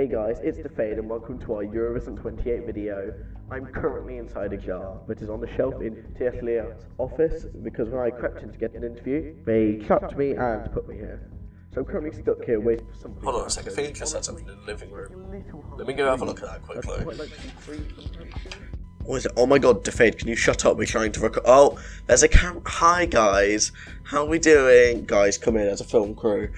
Hey guys, it's Fade and welcome to our Eurovisn't 28 video. I'm currently inside a jar, which is on the shelf in Tirly's office because when I crept in to get an interview, they trapped me and put me here. So I'm currently stuck here waiting for something. Hold on a second, I think you just said something in the living room. Let me go have a look at that quickly. What is it? Oh my god, Fade, can you shut up? We're trying to record. Oh, there's a Hi guys, how are we doing? Guys, come in as a film crew.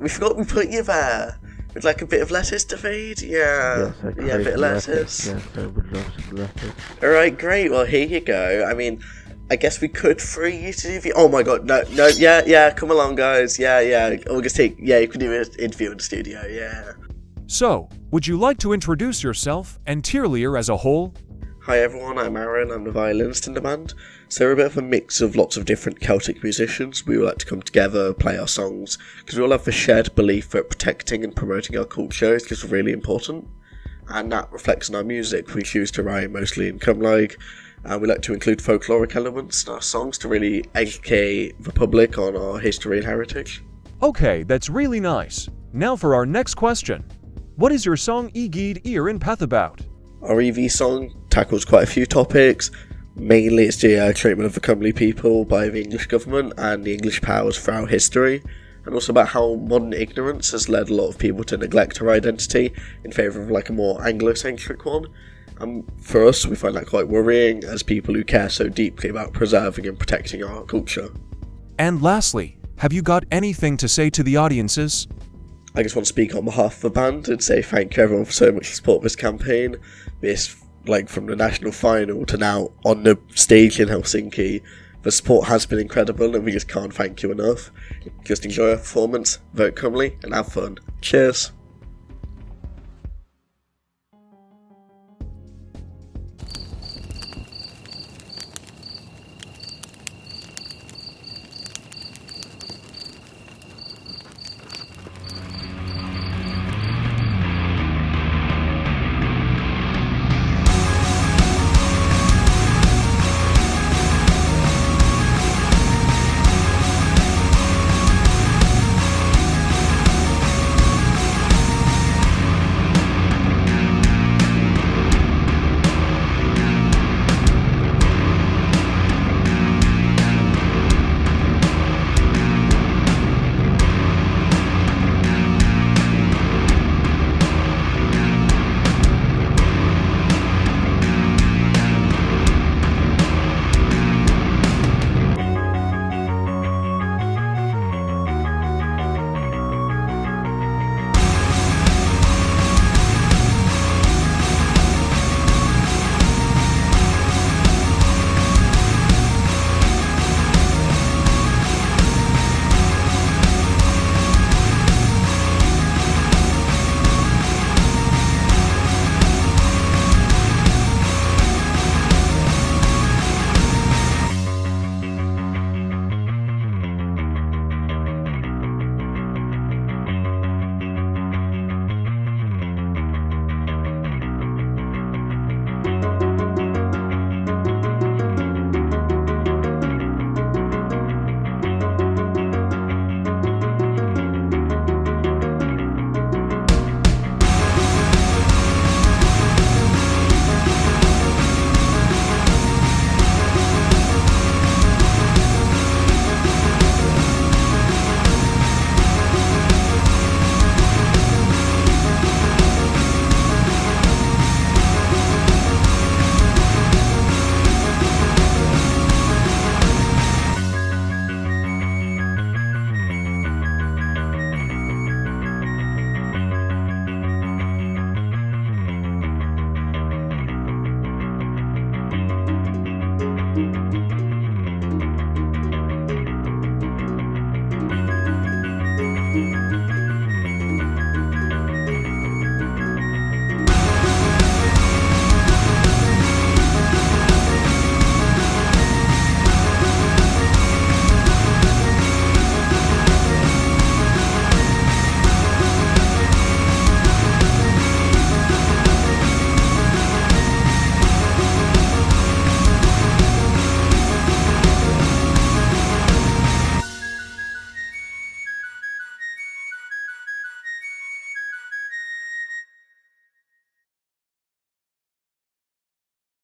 We forgot we put you there. Would like a bit of lettuce, Fade? Yeah. Yes, yeah, a bit of lettuce. Yes, I would love some lettuce. Alright, great. Well, here you go. I mean, I guess we could free you to do. Oh my god, no, yeah, come along, guys. Yeah. You can do an interview in the studio, yeah. So, would you like to introduce yourself and Tirllyr as a whole? Hi everyone, I'm Aaron, I'm the violinist in the band. So we're a bit of a mix of lots of different Celtic musicians. We all like to come together, play our songs, because we all have the shared belief that protecting and promoting our culture is just really important. And that reflects in our music. We choose to write mostly in Cymraeg, and we like to include folkloric elements in our songs to really educate the public on our history and heritage. Okay, that's really nice. Now for our next question. What is your song Tirllyr in Peth about? Our EV song tackles quite a few topics. Mainly it's the treatment of the Cymru people by the English government and the English powers throughout history, and also about how modern ignorance has led a lot of people to neglect our identity in favour of like a more Anglo-centric one. And for us, we find that quite worrying as people who care so deeply about preserving and protecting our culture. And lastly, have you got anything to say to the audiences? I just want to speak on behalf of the band and say thank you everyone for so much support for this campaign. From the national final to now on the stage in Helsinki, the support has been incredible and we just can't thank you enough. Just enjoy our performance, vote Cymru and have fun. Cheers!